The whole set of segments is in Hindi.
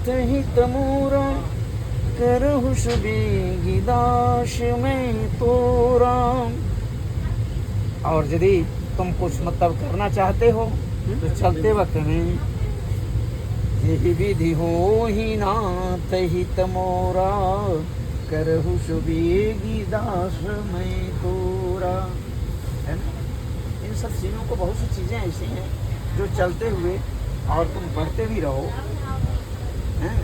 हित मोरा करहु सुबेगी दास में तोरा। और यदि तुम कुछ मतलब करना चाहते हो तो चलते वक्त में यही विधि हो ही नाथ हित मोरा करहु सुबेगी दास में तोरा। है ना? इन सब चीज़ों को बहुत सी चीज़ें ऐसी हैं जो चलते हुए और तुम बढ़ते भी रहो, हैं?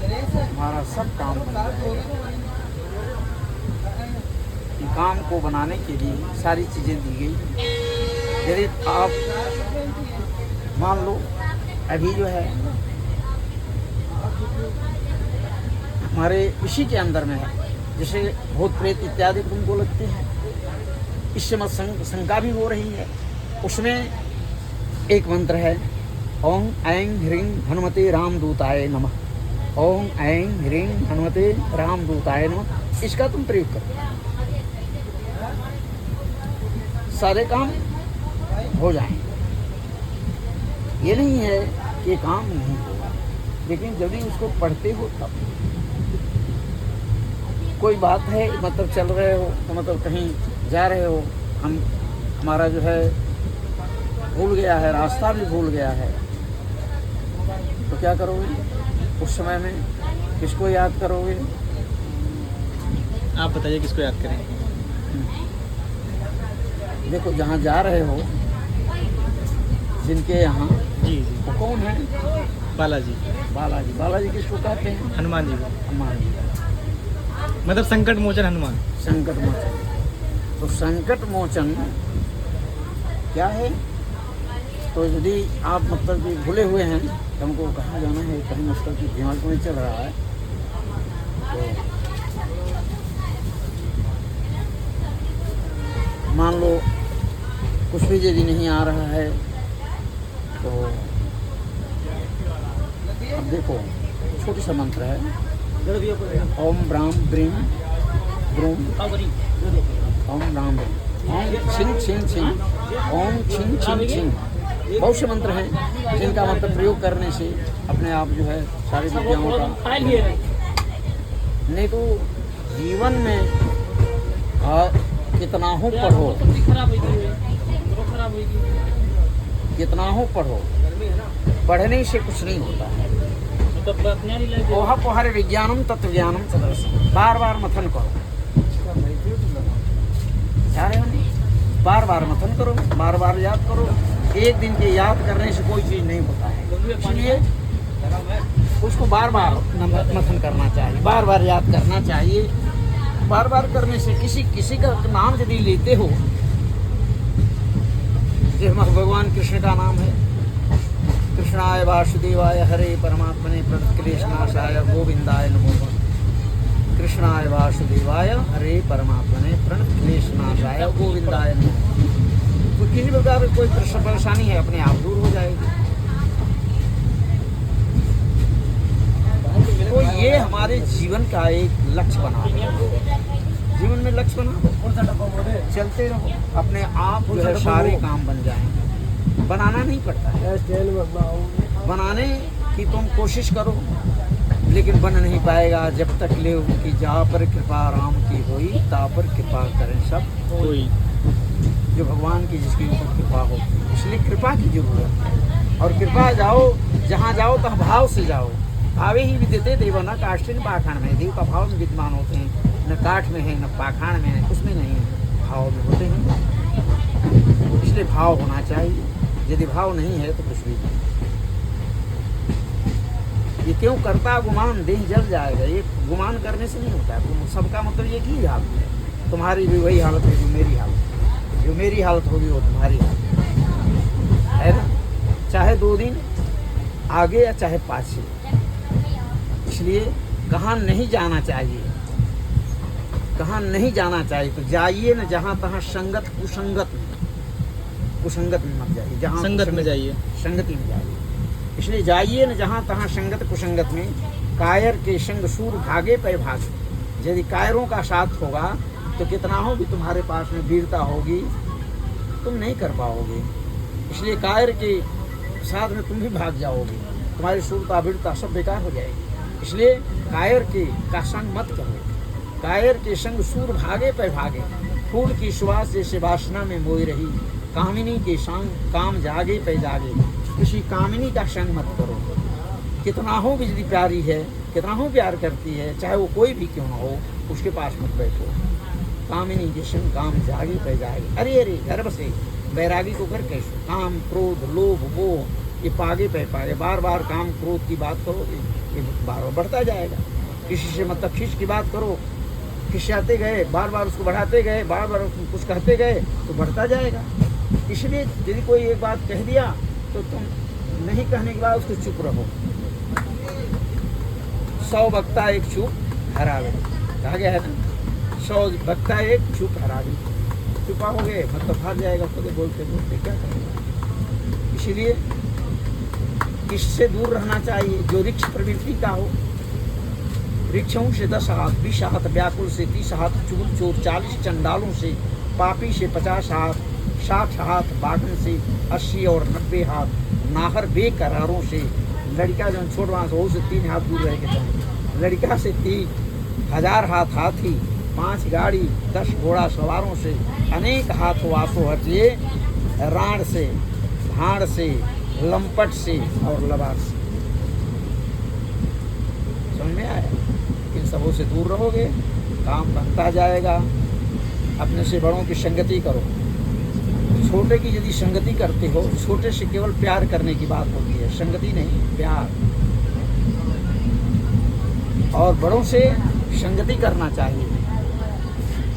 तुम्हारा सब काम बन जाएगा। काम को बनाने के लिए सारी चीज़ें दी गई। यदि आप मान लो अभी जो है हमारे इसी के अंदर में है, जैसे भूत प्रेत इत्यादि तुमको लगते हैं, इससे मत शंका भी हो रही है। उसमें एक मंत्र है, ओम ऐं ह्रीं हनुमते रामदूताय नमः। ओम ऐं ह्रीं हनुमते रामदूताय नमः। इसका तुम प्रयोग करो, सारे काम हो जाएं। ये नहीं है कि काम नहीं होगा, लेकिन जब भी उसको पढ़ते हो तब कोई बात है, मतलब चल रहे हो तो मतलब कहीं जा रहे हो, हमारा जो है भूल गया है, रास्ता भी भूल गया है, तो क्या करोगे उस समय में? किसको याद करोगे? आप बताइए किसको याद करेंगे? देखो, जहाँ जा रहे हो जिनके यहाँ, जी जी, वो कौन है? बालाजी। बालाजी। बालाजी किसको कहते हैं? हनुमान जी। हनुमान जी, मतलब संकट मोचन हनुमान। संकट मोचन। तो संकट मोचन क्या है? तो यदि आप मतलब कि भूले हुए हैं तो हमको कहाँ जाना है, कहीं मतलब कि दिमाग में चल रहा है, तो मान लो कुछ भी यदि नहीं आ रहा है तो अब देखो, छोटी सा मंत्र है, ओम ब्राम ब्रीम ब्रूम ओम ब्राम ब्रीम ओम छिन छिन छिन ओम छिन छिन छिन। बहुत से मंत्र हैं जिनका मतलब प्रयोग करने से अपने आप जो है सारी विद्याओं का, नहीं तो जीवन में कितना हो पढ़ो, कितना हो पढ़ो, पढ़ने से कुछ नहीं होता है। पोहा पोहर विज्ञानम तत्व ज्ञानम सदर्शनम। बार बार मथन करो, क्या रहे हो? बार बार मथन करो, बार बार याद करो। एक दिन के याद करने से कोई चीज़ नहीं होता है, इसलिए उसको बार बार मथन करना चाहिए, बार बार याद करना चाहिए। बार बार करने से किसी का नाम यदि लेते हो, जैसे भगवान कृष्ण का नाम है, कृष्णाय वासुदेवाय हरे परमात्मने प्रणतक्लेशनाशाय गोविंदाय नमो नमः। कृष्णाय वासुदेवाय हरे परमात्मने प्रणतक्लेशनाशाय गोविंदाय नमो नमः। तो किसी प्रकार की कोई परेशानी है अपने आप दूर हो जाएगी। तो ये हमारे जीवन का एक लक्ष्य बना, जीवन में लक्ष्य बना, चलते रहो, अपने आप जो है सारे काम बन जाएंगे। बनाना नहीं पड़ता है, बनाने की तुम कोशिश करो, लेकिन बन नहीं पाएगा जब तक ले कि जा पर कृपा राम की होई, ता पर कृपा करें सब कोई। जो भगवान की जिसके ऊपर कृपा हो, इसलिए कृपा की जरूरत है। और कृपा जाओ, जहाँ जाओ तो भाव से जाओ। भावे ही विद्यते देव न काष्ठे न पाषाण में। देव का भाव में विद्यमान होते हैं, न काठ में है न पाषाण में है, उसमें नहीं है, भाव में होते हैं। इसलिए भाव होना चाहिए, यदि भाव नहीं है तो कुछ भी नहीं। ये क्यों करता गुमान देह जल जाएगा, ये गुमान करने से नहीं होता है। सबका मतलब एक ही हालत है, तुम्हारी भी वही हालत है जो मेरी हालत है, जो मेरी हालत होगी वो तुम्हारी हालत है ना। चाहे 2 दिन आगे या चाहे पाछे। इसलिए कहाँ नहीं जाना चाहिए, कहाँ नहीं जाना चाहिए, तो जाइए न जहाँ तहाँ संगत कुसंगत में, कुसंगत में मत जाइए, जहाँ संगत में जाइए, संगति में जाइए। इसलिए जाइए न जहाँ तहाँ संगत कुसंगत में। कायर के संग सूर भागे पे भागे। यदि कायरों का साथ होगा तो कितना हो भी तुम्हारे पास में वीरता होगी, तुम नहीं कर पाओगे। इसलिए कायर के साथ में तुम भी भाग जाओगे, तुम्हारी शूरता वीरता सब बेकार हो जाएगी। इसलिए कायर के का संग मत करो, कायर के संग सूर भागे पे भागे, फूल की सुवास जैसे वासना में मोई रही, कामिनी के संग काम जागे पे जागे, किसी कामिनी का संग मत करो। कितना हो बिजली प्यारी है, कितना हो प्यार करती है, चाहे वो कोई भी क्यों ना हो, उसके पास मत बैठो। कामिनी के संग काम जागे पे जागे, अरे अरे घर बसे बैरागी को कर कैसे, काम क्रोध लोभ मोह ये पागे पे पागे, बार बार काम क्रोध की बात करोगे ये बार बार बढ़ता जाएगा। किसी से मतलब खींच की बात करो, खिसियाते गए, बार बार उसको बढ़ाते गए, बार बार उसको कुछ कहते गए तो बढ़ता जाएगा। इसलिए यदि कोई एक बात कह दिया तो तुम नहीं कहने के बाद उसको चुप रहो। 100 वक्ता एक चुप हरावे, कहा गया है ना, 100 वक्ता एक चुप हरावे। चुपा हो गए मतलब हार जाएगा, खुद बोलते बोलते क्या करेंगे। इसीलिए इससे दूर रहना चाहिए जो रिक्ष प्रवृत्ति का हो। वृक्षों से 10 हाथ, 20 हाथ, व्याकुल से 30 हाथ, चुगल चोर 40 चंडालों से, पापी से 50 हाथ, 60 हाथ, बाघन से 80 और 90 हाथ, नाहर बेकरारों से, लड़का जो छोट वहाँ से वो से 3 हाथ दूर रह के जाए, लड़का से 30,000 हाथ हाथी, 5 गाड़ी 10 घोड़ा सवारों से, अनेक हाथ वासो हटिए, राण से, भाड़ से, लंपट से और लबार से। समझ में आया? इन सबों से दूर रहोगे, काम बनता जाएगा। अपने से बड़ों की संगति करो। छोटे की यदि संगति करते हो, छोटे से केवल प्यार करने की बात होती है, संगति नहीं, प्यार। और बड़ों से संगति करना चाहिए।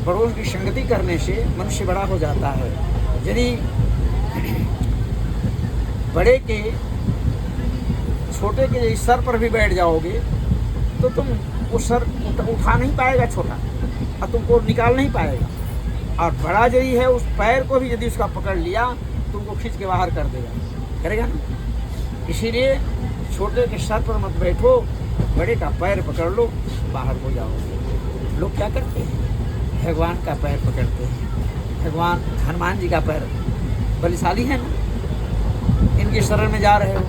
बड़ों की संगति करने से मनुष्य बड़ा हो जाता है। यदि बड़े के छोटे के सर पर भी बैठ जाओगे तो तुम वो सर उठा नहीं पाएगा छोटा, और तुमको निकाल नहीं पाएगा। और बड़ा यदि है उस पैर को भी यदि उसका पकड़ लिया तुमको खींच के बाहर कर देगा, करेगा ना। इसीलिए छोटे के सर पर मत बैठो, बड़े का पैर पकड़ लो, बाहर हो जाओ। लोग क्या करते हैं, भगवान का पैर पकड़ते हैं। भगवान हनुमान जी का पैर बलशाली है ना, इनके शरण में जा रहे हो,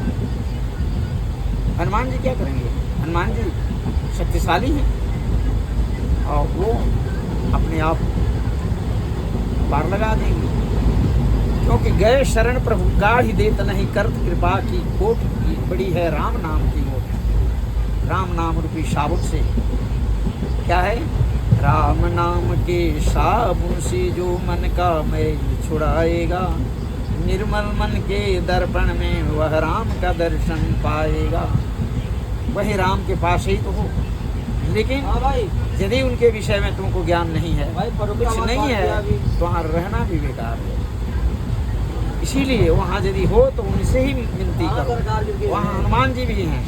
हनुमान जी क्या करेंगे? हनुमान जी शक्तिशाली हैं और वो अपने आप पार लगा देंगे, क्योंकि गए शरण प्रभु गाढ़ देत नहीं, करत कृपा की कोट की बड़ी है राम नाम की मोट। राम नाम रूपी साबुन से क्या है, राम नाम के साबुन से जो मन का मैल छुड़ाएगा, निर्मल मन के दर्पण में वह राम का दर्शन पाएगा। वही राम के पास ही तो हो। लेकिन यदि उनके विषय में तुमको ज्ञान नहीं है, कुछ नहीं है, तो वहाँ रहना भी बेकार है। इसीलिए वहाँ यदि हो तो उनसे ही विनती करो। वहाँ हनुमान जी भी हैं,